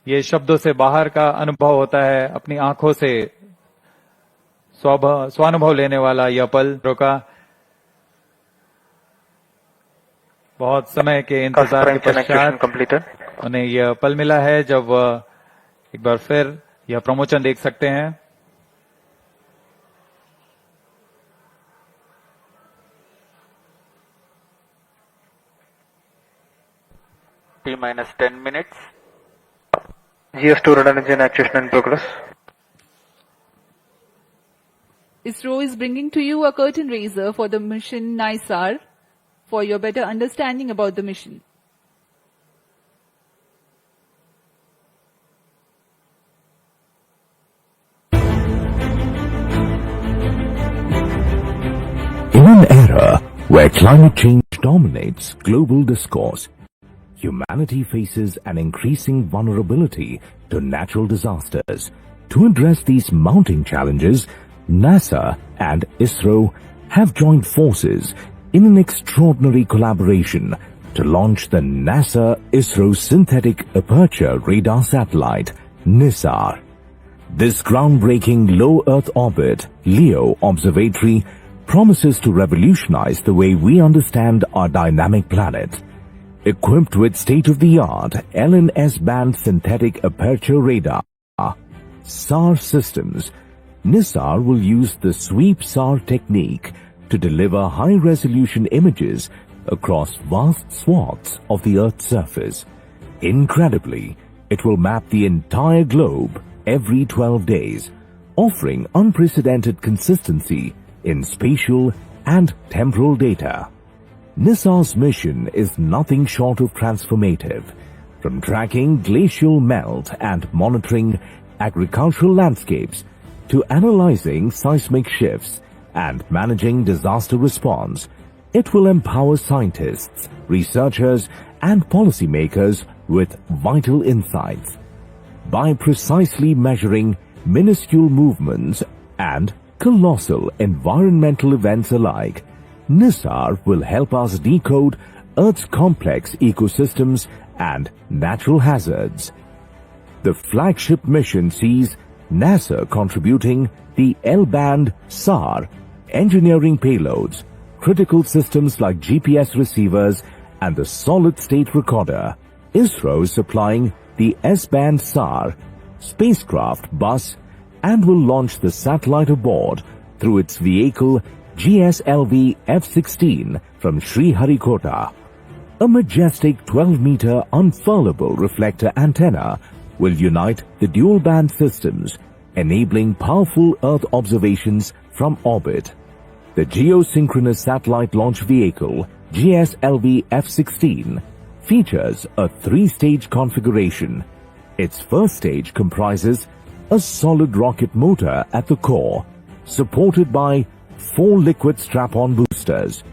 ये शब्दों से बाहर का अनुभव होता है, अपनी आंखों से स्वानुभव लेने वाला यह पल का बहुत समय के इंतजार के पश्चात उन्हें यह पल मिला है जब वह एक बार फिर यह प्रमोशन देख सकते हैं। T-10 minutes. GS2 Rodan engine actuation in progress. ISRO is bringing to you a curtain raiser for the mission NISAR for your better understanding about the mission. In an era where climate change dominates global discourse, humanity faces an increasing vulnerability to natural disasters. To address these mounting challenges, NASA and ISRO have joined forces in an extraordinary collaboration to launch the NASA-ISRO Synthetic Aperture Radar Satellite, NISAR. This groundbreaking low Earth orbit LEO observatory promises to revolutionize the way we understand our dynamic planet. Equipped with state-of-the-art LNS-band synthetic aperture radar, SAR systems, NISAR will use the sweep SAR technique to deliver high-resolution images across vast swaths of the Earth's surface. Incredibly, it will map the entire globe every 12 days, offering unprecedented consistency in spatial and temporal data. NISAR's mission is nothing short of transformative, from tracking glacial melt and monitoring agricultural landscapes to analyzing seismic shifts and managing disaster response. It will empower scientists, researchers, and policymakers with vital insights. By precisely measuring minuscule movements and colossal environmental events alike, NISAR will help us decode Earth's complex ecosystems and natural hazards. The flagship mission sees NASA contributing the L-band SAR, engineering payloads, critical systems like GPS receivers, and the solid-state recorder. ISRO is supplying the S-band SAR, spacecraft bus, and will launch the satellite aboard through its vehicle GSLV F-16 from Sriharikota. A majestic 12-meter unfurlable reflector antenna will unite the dual-band systems, enabling powerful Earth observations from orbit. The Geosynchronous Satellite Launch Vehicle, GSLV F-16, features a three-stage configuration. Its first stage comprises a solid rocket motor at the core, supported by 4 liquid strap-on boosters.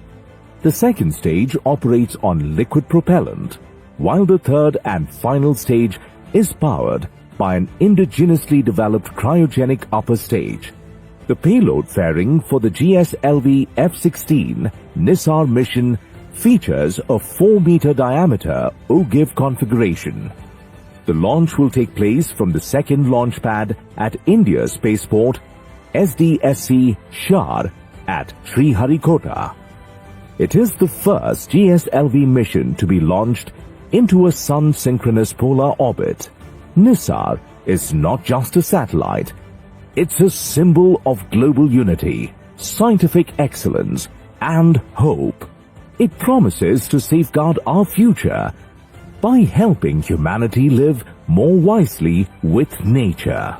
The second stage operates on liquid propellant, while the third and final stage is powered by an indigenously developed cryogenic upper stage. The payload fairing for the GSLV F-16 NISAR mission features a 4-meter diameter OGIV configuration. The launch will take place from the second launch pad at India's spaceport, SDSC Shar at Sriharikota. It is the first GSLV mission to be launched into a sun-synchronous polar orbit. NISAR is not just a satellite. It's a symbol of global unity, scientific excellence, and hope. It promises to safeguard our future by helping humanity live more wisely with nature.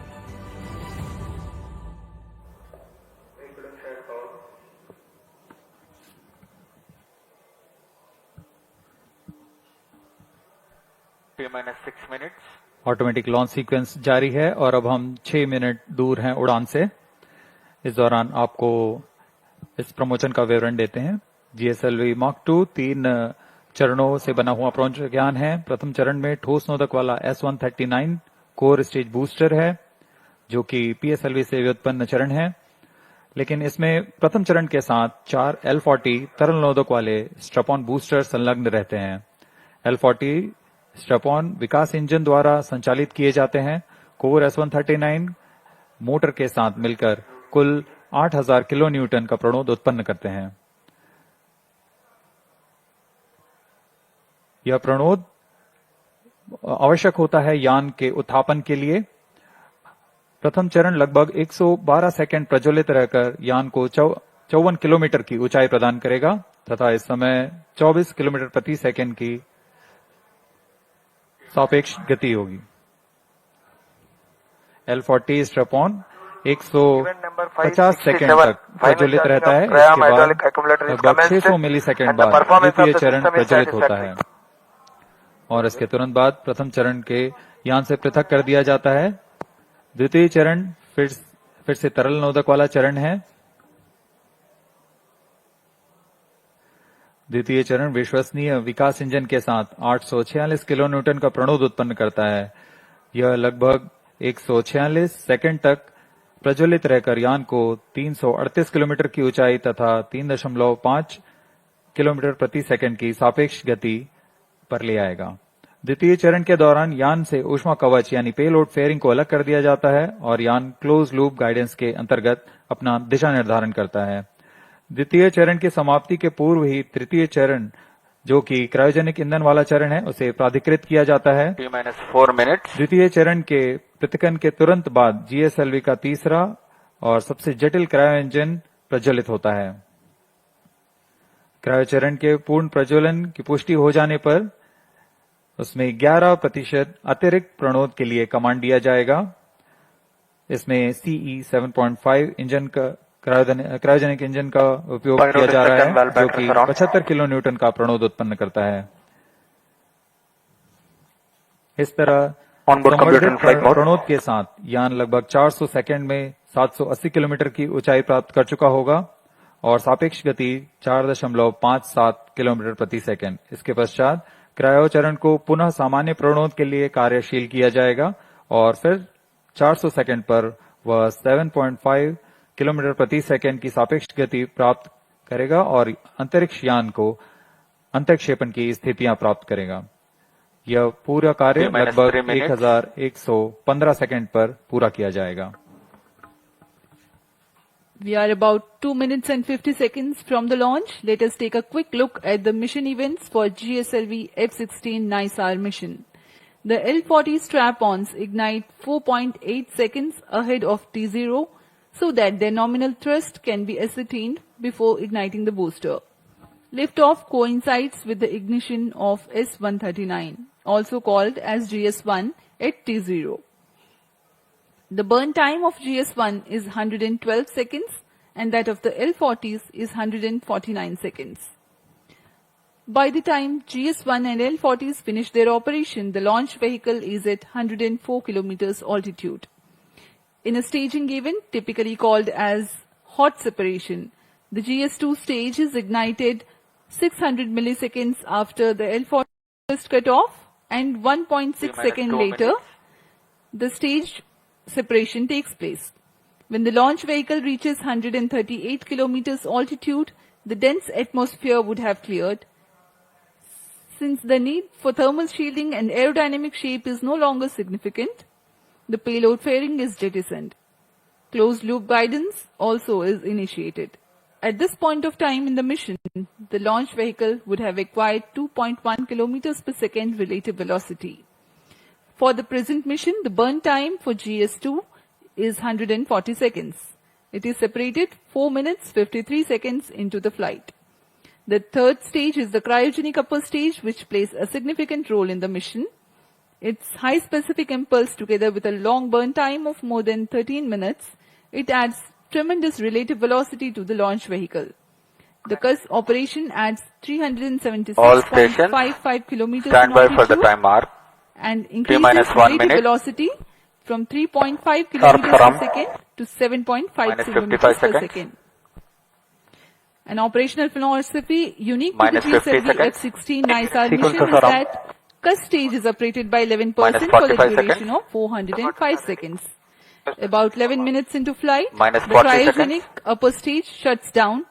T-6 minutes. Automatic launch sequence जारी है और अब हम 6 minute दूर हैं उड़ान से। इस दौरान आपको इस प्रमोशन का विवरण देते हैं। GSLV Mark 2 3 चरणों से बना हुआ प्रज्ञान है। प्रथम चरण में ठोस नोदक वाला S-139 कोर स्टेज बूस्टर है, जो कि PSLV से व्युत्पन्न चरण है, लेकिन इसमें प्रथम चरण के साथ 4 L-40 तरल नोदक वाले स्ट्रप-ऑन बूस्टर संलग्न रहते हैं। L-40 स्ट्रैप-ऑन विकास इंजन द्वारा संचालित किए जाते हैं। कोर S139 मोटर के साथ मिलकर कुल 8000 किलो न्यूटन का प्रणोद उत्पन्न करते हैं। यह प्रणोद आवश्यक होता है यान के उत्थापन के लिए। प्रथम चरण लगभग 112 सेकंड प्रज्वलित रहकर यान को 54 किलोमीटर की ऊंचाई प्रदान करेगा तथा इस समय 24 किलोमीटर प्रति सेकंड की सापेक्ष गति होगी। L40 स्ट्रैप-ऑन 150 सेकंड तक प्रज्वलित रहता है। इसके बाद लगभग 600 मिलीसेकंड बाद द्वितीय चरण प्रज्वलित होता है और इसके तुरंत बाद प्रथम चरण के यान से पृथक कर दिया जाता है। द्वितीय चरण फिर से तरल नोदक वाला चरण है। द्वितीय चरण विश्वसनीय विकास इंजन के साथ 846 किलो न्यूटन का प्रणोद उत्पन्न करता है। यह लगभग 146 सेकंड तक प्रज्वलित रहकर यान को 338 किलोमीटर की ऊंचाई तथा 3.5 किलोमीटर प्रति सेकंड की सापेक्ष गति पर ले आएगा। द्वितीय चरण के दौरान यान से ऊष्मा कवच यानी पेलोड फेयरिंग को अलग कर दिया जाता है और यान क्लोज लूप गाइडेंस के अंतर्गत अपना दिशा निर्धारण करता है। द्वितीय चरण की समाप्ति के पूर्व ही तृतीय चरण, जो कि क्रायोजेनिक ईंधन वाला चरण है, उसे प्राधिकृत किया जाता है। T-4 minutes। द्वितीय चरण के पृथक्करण के तुरंत बाद GSLV का तीसरा और सबसे जटिल क्रायो इंजन प्रज्वलित होता है। क्रायो चरण के पूर्ण प्रज्वलन की पुष्टि हो जाने पर उसमें 11% अतिरिक्त प्रणोद के लिए कमांड दिया जाएगा। इसमें CE 7.5 इंजन का क्रायोजेनिक इंजन का उपयोग किया जा रहा है, जो कि 75 किलो न्यूटन का प्रणोद उत्पन्न करता है। इस तरह संवर्धित प्रणोद के साथ यान लगभग 400 सेकंड में 780 किलोमीटर की ऊंचाई प्राप्त कर चुका होगा और सापेक्ष गति 4.57 किलोमीटर प्रति सेकंड। इसके पश्चात क्रायो चरण को पुनः सामान्य प्रणोद के लिए कार्यशील किया जाएगा और फिर 400 सेकंड पर वह 7.5 किलोमीटर प्रति सेकंड की सापेक्ष गति प्राप्त करेगा और अंतरिक्ष यान को अंतःक्षेपण की स्थितियां प्राप्त करेगा। यह पूरा कार्य लगभग 1115 सेकंड पर पूरा किया जाएगा। We are about 2 minutes and 50 seconds from the launch. Let us take a quick look at the mission events for GSLV F-16 NISAR mission. The L-40 strap-ons ignite 4.8 seconds ahead of T0 so that their nominal thrust can be ascertained before igniting the booster. Liftoff coincides with the ignition of S-139, also called as GS-1 at T0. The burn time of GS-1 is 112 seconds and that of the L-40s is 149 seconds. By the time GS-1 and L-40s finish their operation, the launch vehicle is at 104 kilometers altitude. In a staging event typically called as hot separation, the GS-2 stage is ignited 600 milliseconds after the L-40 is cut off and 1.6 seconds later, the stage separation takes place. When the launch vehicle reaches 138 kilometers altitude, the dense atmosphere would have cleared. Since the need for thermal shielding and aerodynamic shape is no longer significant, the payload fairing is jettisoned. Closed loop guidance also is initiated. At this point of time in the mission, the launch vehicle would have acquired 2.1 kilometers per second relative velocity. For the present mission, the burn time for GS2 is 140 seconds. It is separated 4 minutes 53 seconds into the flight. The third stage is the cryogenic upper stage, which plays a significant role in the mission. Its high specific impulse together with a long burn time of more than 13 minutes, it adds tremendous relative velocity to the launch vehicle. The CUS operation adds 376.55 kilometers Stand by for the altitude time mark. and increases T-1 relative minute. velocity from 3.5 kilometers per from second to 7.5 minus kilometers 55 per seconds. second. An operational philosophy unique Minus to the 50 GSLV seconds. F-16 NISAR Sequence mission is is around that CUS stage is operated by 11% minus for the 45 duration seconds. of 405 seconds. About 11 minutes into flight, Minus the 40 cryogenic seconds. upper stage shuts down.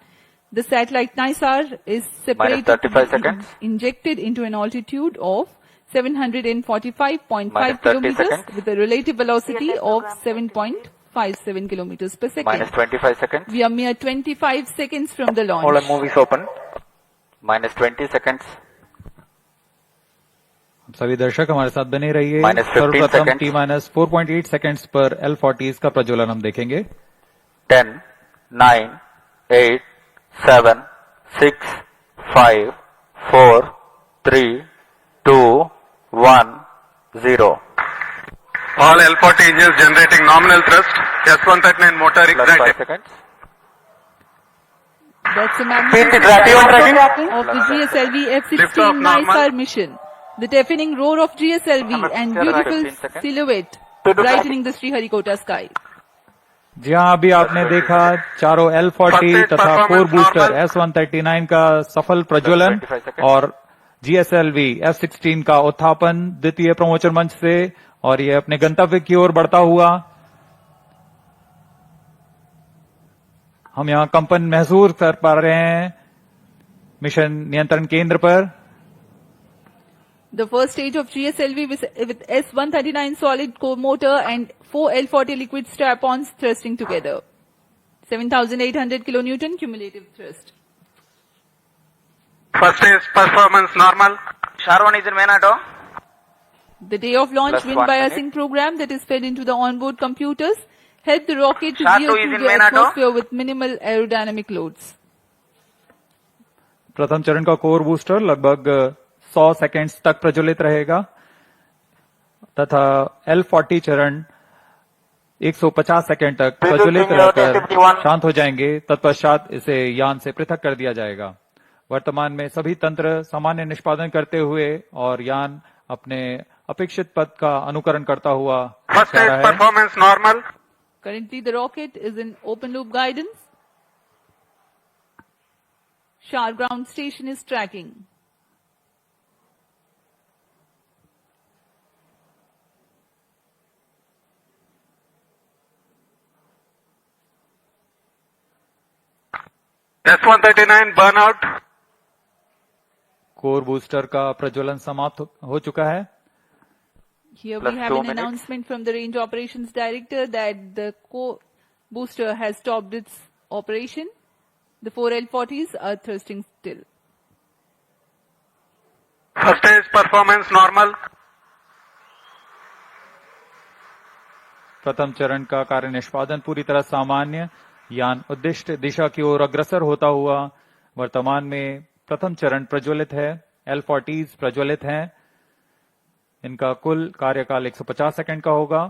The satellite NISAR is separated, Minus 35 seconds. injected into an altitude of 745.5 Minus 30 kilometers seconds. with a relative velocity of 7.57 kilometers per second. Minus 25 seconds. We are mere 25 seconds from the launch. All our movies open. Minus 20 seconds. सभी दर्शक हमारे साथ बने रहिए। Minus 15 सर्वप्रथम seconds. T minus 4.8 seconds पर L40s का प्रज्वलन हम देखेंगे। 10, 9, 8, 7, 6, 5, 4, 3, 2, 1, 0. All L40 engines generating nominal thrust. S139 motor Plus 5 ignited. seconds. That's the Speed magnificent tracking. of the GSLV Lift F-16 off normal. NISAR mission. The deafening roar of GSLV and beautiful 15 seconds. silhouette brightening the Sriharikota sky. जी हाँ, अभी आपने देखा चारों L40 First तथा stage 4 booster performance S139 का सफल प्रज्वलन 25 seconds. और GSLV F-16 का उत्थापन द्वितीय प्रमोशन मंच से, और ये अपने गंतव्य की ओर बढ़ता हुआ। हम यहाँ कंपन महसूस कर पा रहे हैं मिशन नियंत्रण केंद्र पर। The first stage of GSLV with S139 solid core motor and 4 L40 liquid strap-ons thrusting together. 7,800 kilonewton cumulative thrust. First stage performance normal. Sharwan is in main auto. The day of launch Plus wind 1 biasing minute. program that is fed into the onboard computers helped the rocket to Shah veer 2 is through in the main auto. atmosphere with minimal aerodynamic loads. प्रथम चरण का core booster लगभग 100 seconds तक प्रज्वलित रहेगा तथा L40 चरण 150 second तक प्रज्वलित रहकर शांत हो जाएंगे। तत्पश्चात इसे यान से पृथक कर दिया जाएगा। वर्तमान में सभी तंत्र सामान्य निष्पादन करते हुए और यान अपने अपेक्षित पथ का अनुकरण करता हुआ First जा stage रहा है। performance normal. Currently the rocket is in open loop guidance. Shar ground station is tracking. S139 burnout. Core booster का प्रज्वलन समाप्त हो चुका है। Here Plus we have 2 an minutes. announcement from the range operations director that the booster has stopped its operation. The 4 L40s are thrusting still. First stage performance normal. प्रथम चरण का कार्य निष्पादन पूरी तरह सामान्य। यान उद्दिष्ट दिशा की ओर अग्रसर होता हुआ। वर्तमान में प्रथम चरण प्रज्वलित है। L40s प्रज्वलित हैं। इनका कुल कार्यकाल 150 सेकंड का होगा।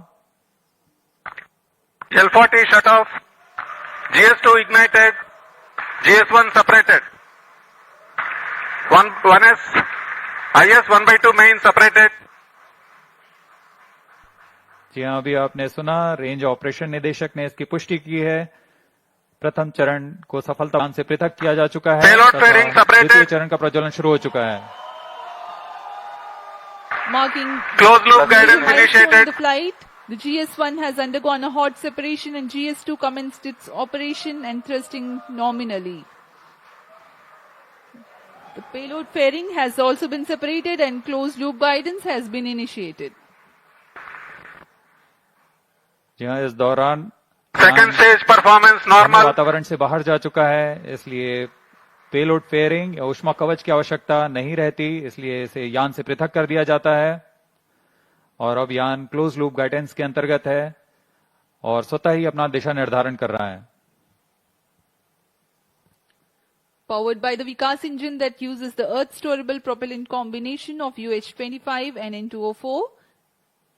L40 shut off. GS2 ignited. GS1 separated. 1S. IS 1/2 main separated. जी हाँ, अभी आपने सुना रेंज ऑपरेशन निदेशक ने इसकी पुष्टि की है। प्रथम चरण को सफलता से पृथक किया जा चुका है Payload तथा fairing separated. द्वितीय चरण का प्रज्वलन शुरू हो चुका है। Marking Closed loop the guidance milestone in initiated. the flight, the GS1 has undergone a hot separation and GS2 commenced its operation and thrusting nominally. The payload fairing has also been separated and closed loop guidance has been initiated. जी हाँ, इस दौरान Second stage performance normal. वातावरण से बाहर जा चुका है, इसलिए पेलोड फेयरिंग या ऊष्मा कवच की आवश्यकता नहीं रहती, इसलिए इसे यान से पृथक कर दिया जाता है। और अब यान क्लोज लूप गाइडेंस के अंतर्गत है और स्वतः ही अपना दिशा निर्धारण कर रहा है। Powered by the Vikas engine that uses the Earth storable propellant combination of UH-25 and N2O4,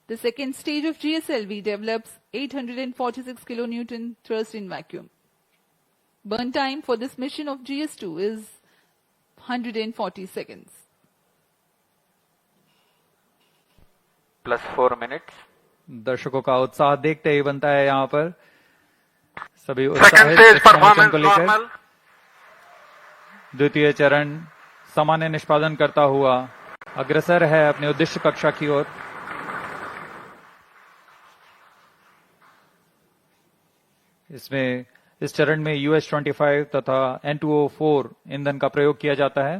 the second stage of GSLV develops 846 kilonewton thrust in vacuum. Burn time for this mission of GS2 is 140 seconds. Plus 4 minutes. दर्शकों का उत्साह देखते ही बनता है यहाँ पर। सभी Second उत्साहित stage इस प्रमोशन performance को लेकर। normal. द्वितीय चरण सामान्य निष्पादन करता हुआ अग्रसर है अपने उद्देश्य कक्षा की ओर। इसमें इस चरण में UH-25 तथा N2O4 ईंधन का प्रयोग किया जाता है।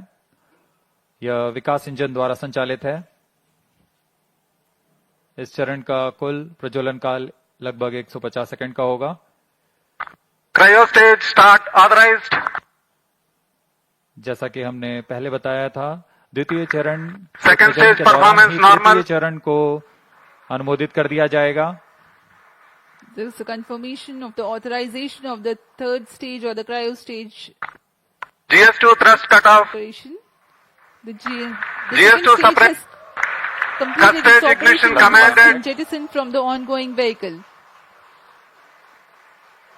यह विकास इंजन द्वारा संचालित है। इस चरण का कुल प्रज्वलन काल लगभग 150 सेकंड का होगा। Cryo stage start authorized. जैसा कि हमने पहले बताया था, द्वितीय चरण Second प्रज्वलन stage के दौरान performance ही normal. तृतीय चरण को अनुमोदित कर दिया जाएगा। There is a confirmation of the authorization of the third stage or the cryo stage GS2 thrust cutoff. operation. The GS2 second stage separate. has completed its Stage ignition operation and has commanded. been jettisoned from the ongoing vehicle.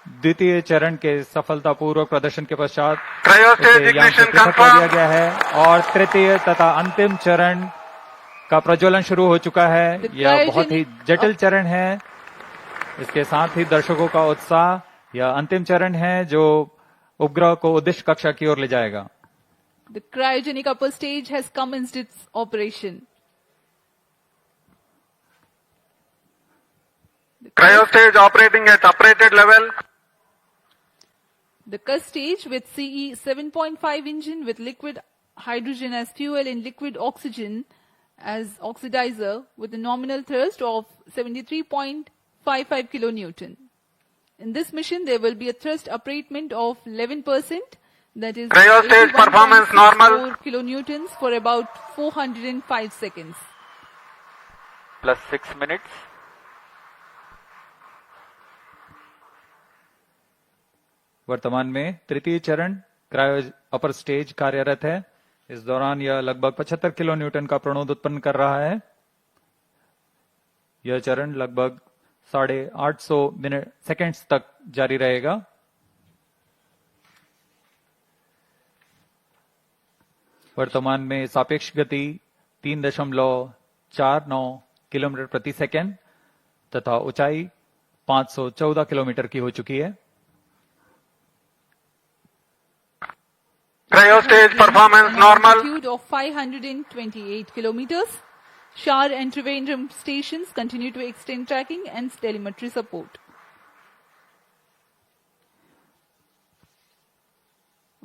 द्वितीय चरण के सफलतापूर्वक प्रदर्शन के पश्चात Cryo इसे stage यान से ignition पृथक कर दिया confirmed. गया है और तृतीय तथा अंतिम चरण का प्रज्वलन शुरू हो चुका है। The यह बहुत ही cryogenic- जटिल चरण है। इसके साथ ही दर्शकों का उत्साह, यह अंतिम चरण है जो उपग्रह को उद्देश्य कक्षा की ओर ले जाएगा। The cryogenic upper stage has commenced its operation. Cryo stage operating at operated level. The CUS stage with CE 7.5 engine with liquid hydrogen as fuel and liquid oxygen as oxidizer with a nominal thrust of 73.55 kilonewton. In this mission, there will be a thrust upratement of 11%, that is Cryo stage performance normal. 81.64 kilonewtons for about 405 seconds. Plus 6 minutes. वर्तमान में तृतीय चरण cryo upper stage कार्यरत है। इस दौरान यह लगभग 75 किलो न्यूटन का प्रणोद उत्पन्न कर रहा है। यह चरण लगभग 850 मिनट सेकेंड्स तक जारी रहेगा। वर्तमान में सापेक्ष गति 3.49 किलोमीटर प्रति सेकेंड तथा ऊंचाई 514 किलोमीटर की हो चुकी है। Cryo stage performance An normal. altitude of 528 kilometers. Shar and Trivandrum stations continue to extend tracking and telemetry support.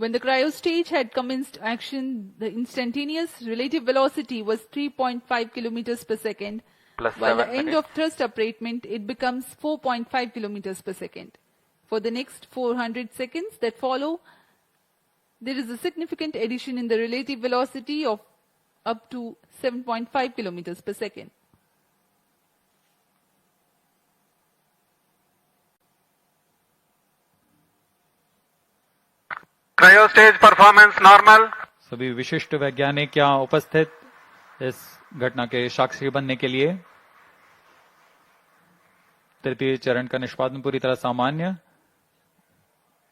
When the cryo stage had commenced action, the instantaneous relative velocity was 3.5 kilometers per second. Plus While the 7 end minutes. of thrust upratement, it becomes 4.5 kilometers per second. For the next 400 seconds that follow, there is a significant addition in the relative velocity of up to 7.5 kilometers per second. Cryo stage performance normal. सभी विशिष्ट वैज्ञानिक यहाँ उपस्थित इस घटना के साक्षी बनने के लिए। तृतीय चरण का निष्पादन पूरी तरह सामान्य।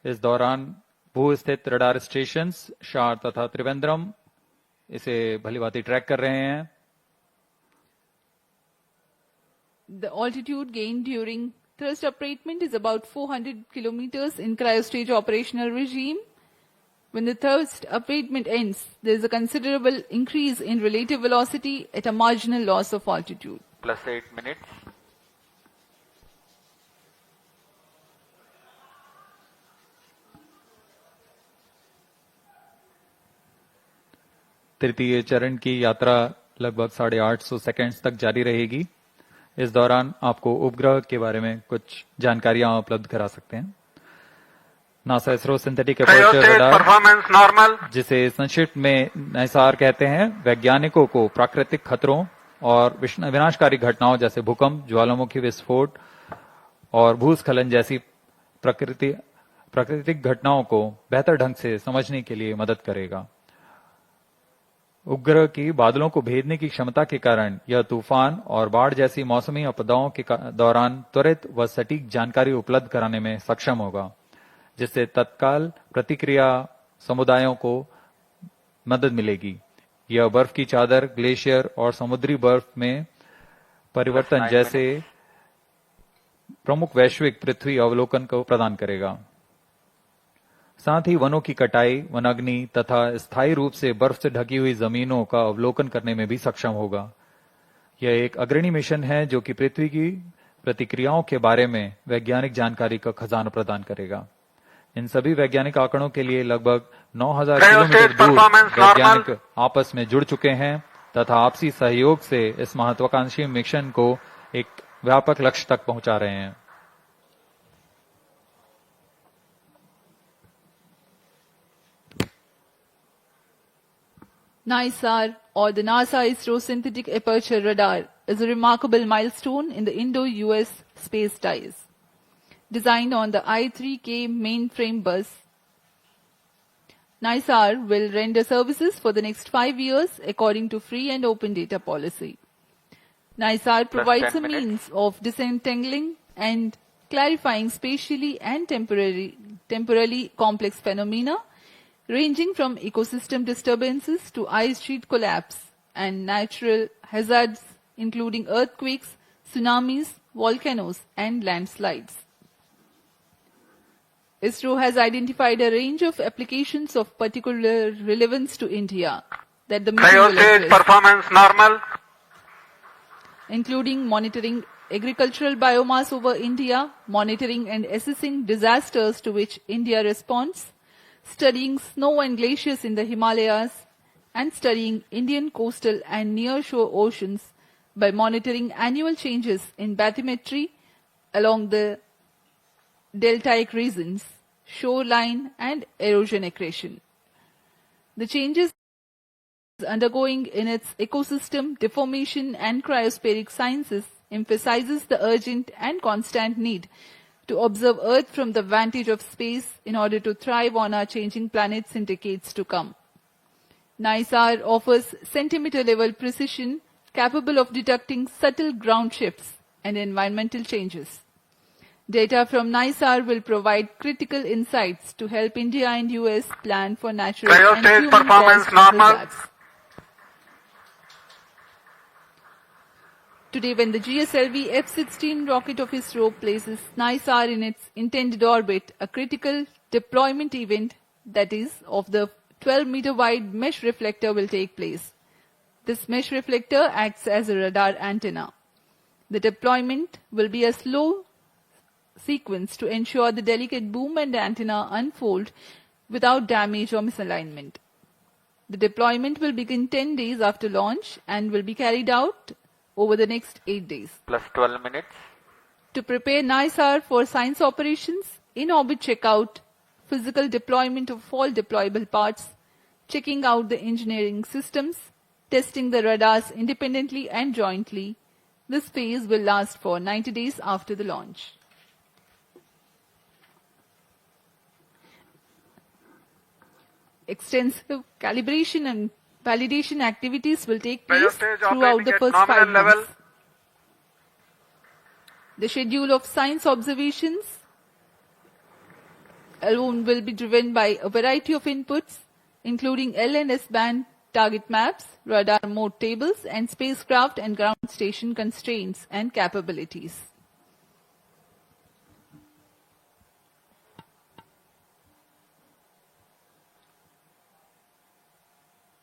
इस दौरान भू स्थित रडार स्टेशन शार तथा त्रिवेंद्रम इसे भलीभांति ट्रैक कर रहे हैं। The altitude gained during thrust upratement is about 400 kilometers in cryostage operational regime. When the thrust upratement ends, there is a considerable increase in relative velocity at a marginal loss of altitude. Plus 8 minutes. तृतीय चरण की यात्रा लगभग 850 seconds तक जारी रहेगी। इस दौरान आपको उपग्रह के बारे में कुछ जानकारियां उपलब्ध करा सकते हैं। NASA ISRO synthetic Cryo aperture stage radar, performance normal. जिसे संक्षिप्त में नाइसार कहते हैं, वैज्ञानिकों को प्राकृतिक खतरों और विनाशकारी घटनाओं जैसे भूकंप, ज्वालामुखी विस्फोट और भूस्खलन जैसी प्राकृतिक घटनाओं को बेहतर ढंग से समझने के लिए मदद करेगा। उपग्रह की बादलों को भेदने की क्षमता के कारण यह तूफान और बाढ़ जैसी मौसमी आपदाओं के दौरान त्वरित व सटीक जानकारी उपलब्ध कराने में सक्षम होगा, जिससे तत्काल प्रतिक्रिया समुदायों को मदद मिलेगी। यह बर्फ की चादर, ग्लेशियर और समुद्री बर्फ में परिवर्तन जैसे प्रमुख वैश्विक पृथ्वी अवलोकन को प्रदान करेगा। साथ ही वनों की कटाई, वनाग्नि तथा स्थायी रूप से बर्फ से ढकी हुई जमीनों का अवलोकन करने में भी सक्षम होगा। यह एक अग्रणी मिशन है जो कि पृथ्वी की प्रतिक्रियाओं के बारे में वैज्ञानिक जानकारी का खजाना प्रदान करेगा। इन सभी वैज्ञानिक आंकड़ों के लिए लगभग 9000 किलोमीटर दूर वैज्ञानिक आपस में जुड़ चुके हैं तथा आपसी सहयोग से इस महत्वाकांक्षी मिशन को एक व्यापक लक्ष्य तक पहुंचा रहे हैं। NISAR, or the NASA ISRO Synthetic Aperture Radar, is a remarkable milestone in the Indo-US space ties. Designed on the I-3K mainframe bus, NISAR will render services for the next 5 years according to free and open data policy. NISAR provides 10 a minutes. means of disentangling and clarifying spatially and temporally complex phenomena ranging from ecosystem disturbances to ice sheet collapse and natural hazards including earthquakes, tsunamis, volcanoes and landslides. ISRO has identified a range of applications of particular relevance to India that the mission will Cryostage address, performance normal. including monitoring agricultural biomass over India, monitoring and assessing disasters to which India responds, studying snow and glaciers in the Himalayas, and studying Indian coastal and near-shore oceans by monitoring annual changes in bathymetry along the deltaic regions, shoreline and erosion accretion. The changes undergoing in its ecosystem, deformation and cryospheric sciences emphasizes the urgent and constant need to observe Earth from the vantage of space in order to thrive on our changing planets in decades to come. NISAR offers centimeter-level precision capable of detecting subtle ground shifts and environmental changes. Data from NISAR will provide critical insights to help India and US plan for natural and Cryostage human performance caused normal. hazards. Today, when the GSLV F-16 rocket of ISRO places NISAR in its intended orbit, a critical deployment event, that is, of the 12-meter wide mesh reflector will take place. This mesh reflector acts as a radar antenna. The deployment will be a slow sequence to ensure the delicate boom and antenna unfold without damage or misalignment. The deployment will begin 10 days after launch and will be carried out over the next 8 days. Plus 12 minutes. To prepare NISAR for science operations, in-orbit checkout, physical deployment of all deployable parts, checking out the engineering systems, testing the radars independently and jointly. This phase will last for 90 days after the launch. Extensive calibration and validation activities will take place Cryostage throughout the operating at first 5 nominal months. level. The schedule of science observations alone will be driven by a variety of inputs, including L and S band target maps, radar mode tables, and spacecraft and ground station constraints and capabilities.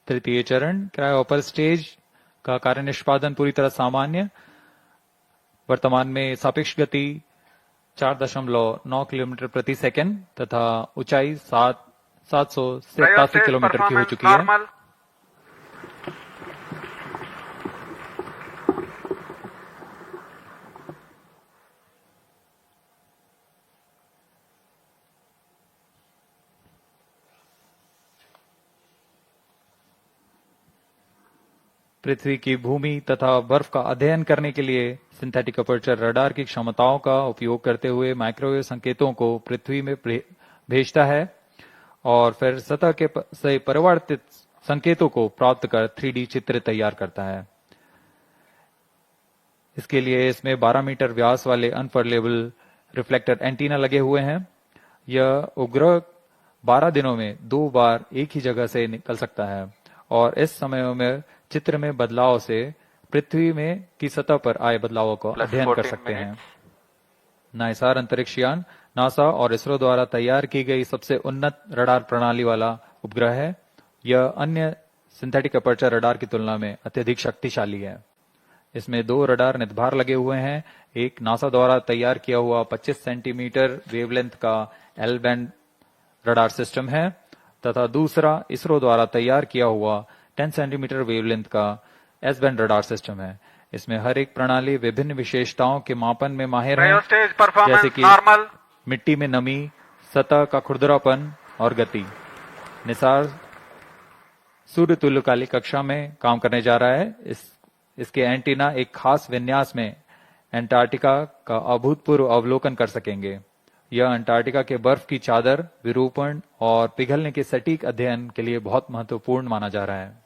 तृतीय चरण cryo upper stage का कार्य निष्पादन पूरी तरह सामान्य। वर्तमान में सापेक्ष गति 4.9 किलोमीटर प्रति सेकंड तथा ऊंचाई 787 Cryostage किलोमीटर की हो performance चुकी है। normal. पृथ्वी की भूमि तथा बर्फ का अध्ययन करने के लिए सिंथेटिक अपर्चर रडार की क्षमताओं का उपयोग करते हुए माइक्रोवेव संकेतों को पृथ्वी में भेजता है और फिर सतह के से परिवर्तित संकेतों को प्राप्त कर 3D चित्र तैयार करता है। इसके लिए इसमें 12 मीटर व्यास वाले अनफर्लेबल रिफ्लेक्टर एंटीना लगे हुए हैं। यह उपग्रह 12 दिनों में 2 बार एक ही जगह से निकल सकता है और इस समय में चित्र में बदलाव से पृथ्वी में की सतह पर आए बदलावों को Plus अध्ययन कर 14 सकते हैं। minutes. नाइसार अंतरिक्ष यान नासा और इसरो द्वारा तैयार की गई सबसे उन्नत रडार प्रणाली वाला उपग्रह है। यह अन्य सिंथेटिक अपर्चर रडार की तुलना में अत्यधिक शक्तिशाली है। इसमें 2 रडार नितभार लगे हुए हैं। एक नासा द्वारा तैयार किया हुआ 25 सेंटीमीटर वेवलेंथ का एल बैंड रडार सिस्टम है तथा दूसरा इसरो द्वारा तैयार किया हुआ 10 सेंटीमीटर वेवलेंथ का एस बैंड रडार सिस्टम है। इसमें हर एक प्रणाली विभिन्न विशेषताओं के मापन में माहिर है, Cryostage जैसे performance कि normal. मिट्टी में नमी, सतह का खुरदरापन और गति। निसार सूर्य तुल्यकालिक कक्षा में काम करने जा रहा है। इसके एंटीना एक खास विन्यास में अंटार्कटिका का अभूतपूर्व अवलोकन कर सकेंगे। यह अंटार्कटिका के बर्फ की चादर, विरूपण और पिघलने के सटीक अध्ययन के लिए बहुत महत्वपूर्ण माना जा रहा है।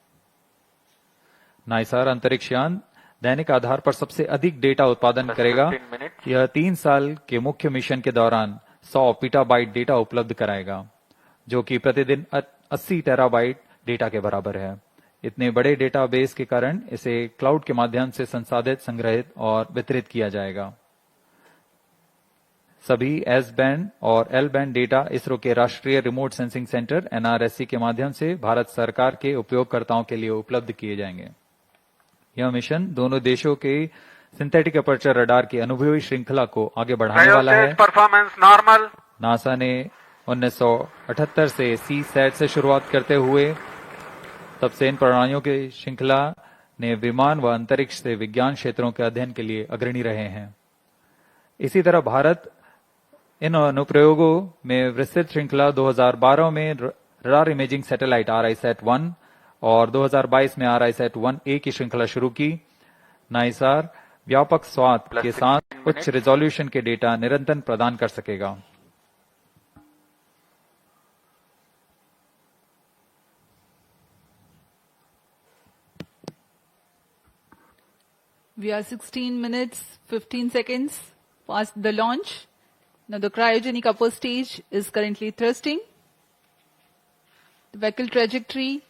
नाइसार अंतरिक्ष यान दैनिक आधार पर सबसे अधिक डेटा उत्पादन करेगा। 15 minutes. यह 3 साल के मुख्य मिशन के दौरान 100 पीटाबाइट डेटा उपलब्ध कराएगा, जो कि प्रतिदिन 80 टेराबाइट डेटा के बराबर है। इतने बड़े डेटाबेस के कारण इसे क्लाउड के माध्यम से संसाधित, संग्रहित और वितरित किया जाएगा। सभी एस बैंड और एल बैंड डेटा इसरो के राष्ट्रीय रिमोट सेंसिंग सेंटर NRSC के माध्यम से भारत सरकार के उपयोगकर्ताओं के लिए उपलब्ध किए जाएंगे। यह मिशन दोनों देशों के सिंथेटिक अपर्चर रडार की अनुभवी श्रृंखला को आगे बढ़ाने वाला है। Cryostage performance normal. नासा ने 1978 से CSAT से शुरुआत करते हुए तब से इन प्रणालियों की श्रृंखला ने विमान व अंतरिक्ष से विज्ञान क्षेत्रों के अध्ययन के लिए अग्रणी रहे हैं। इसी तरह भारत इन अनुप्रयोगों में विस्तृत श्रृंखला 2012 में रडार इमेजिंग सैटेलाइट RISAT-1 और 2022 में RISAT-1A की श्रृंखला शुरू की। नाइसार व्यापक स्वाद के साथ उच्च रिजोल्यूशन के डेटा निरंतर प्रदान कर सकेगा। We are 16 minutes, 15 seconds past the launch. Now the cryogenic upper stage is currently thrusting. The vehicle trajectory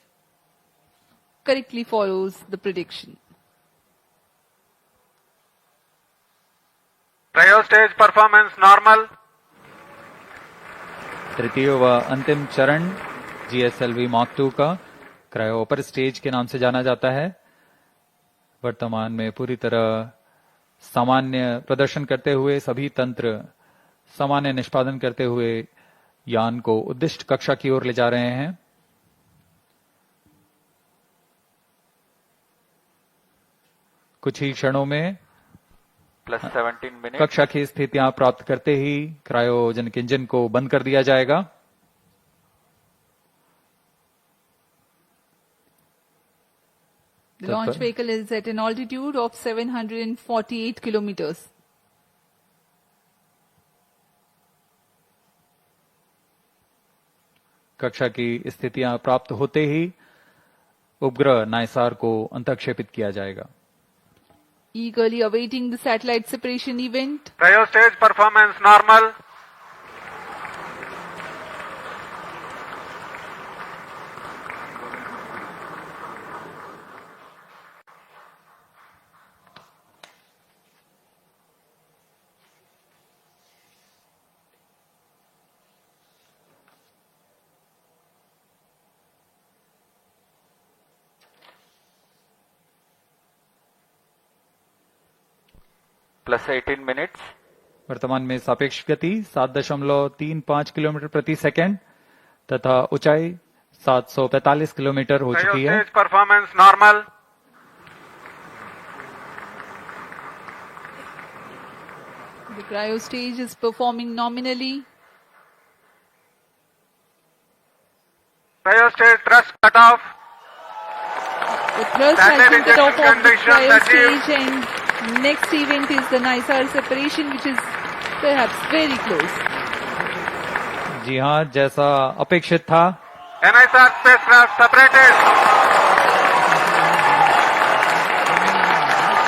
correctly follows the prediction. Cryostage performance normal. तृतीय व अंतिम चरण GSLV Mark II का क्रायो अपर स्टेज के नाम से जाना जाता है। वर्तमान में पूरी तरह सामान्य प्रदर्शन करते हुए, सभी तंत्र सामान्य निष्पादन करते हुए यान को उद्दिष्ट कक्षा की ओर ले जा रहे हैं। कुछ ही क्षणों में +17 minutes. कक्षा की स्थितियां प्राप्त करते ही क्रायोजेनिक इंजन को बंद कर दिया जाएगा। The launch vehicle is at an altitude of 748 kilometers. कक्षा की स्थितियां प्राप्त होते ही उपग्रह नाइसार को अंतःक्षेपित किया जाएगा। Eagerly awaiting the satellite separation event. Cryostage performance normal. +18 minutes. वर्तमान में सापेक्ष गति 7.35 किलोमीटर प्रति सेकंड तथा ऊंचाई 745 किलोमीटर हो चुकी है। Cryostage performance normal. The cryo stage is performing nominally. Cryostage thrust cutoff. The thrust has Standard been cut off injection of the conditions cryo achieved. stage, and next event is the NISAR separation, which is perhaps very close. जी हाँ, जैसा अपेक्षित था, NISR spacecraft separated.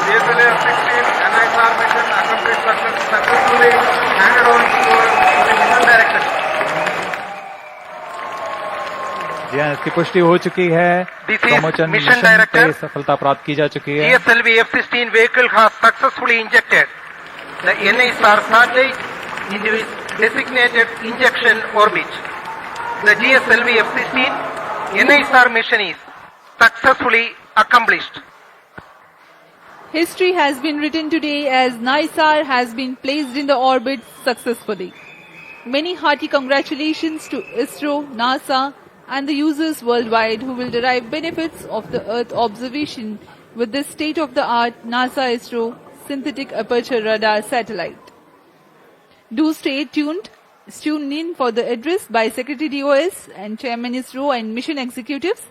GSLV F-16 NISR mission accomplished successfully handed over to the mission director. जी हाँ, इसकी पुष्टि हो चुकी है। This is promotion mission mission director. पे सफलता प्राप्त की जा चुकी है। GSLV F-16 vehicle has successfully injected the NISR satellite into its designated injection orbit. The GSLV F-16 NISR mission is successfully accomplished. History has been written today as NISAR has been placed in the orbit successfully. Many hearty congratulations to ISRO, NASA, and the users worldwide who will derive benefits of the Earth observation with this state-of-the-art NASA ISRO synthetic aperture radar satellite. Do stay tuned. Tune in for the address by Secretary DOS and Chairman ISRO and mission executives.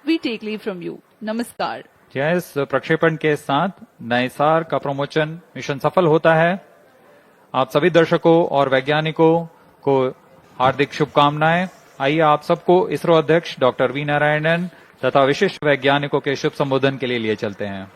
We take leave from you. Namaskar. इस प्रक्षेपण के साथ नाइसार का promotion mission सफल होता है। आप सभी दर्शकों और वैज्ञानिकों को हार्दिक शुभकामनाएं। आइए आप सबको इसरो अध्यक्ष डॉक्टर वी नारायणन तथा विशिष्ट वैज्ञानिकों के शुभ संबोधन के लिए चलते हैं।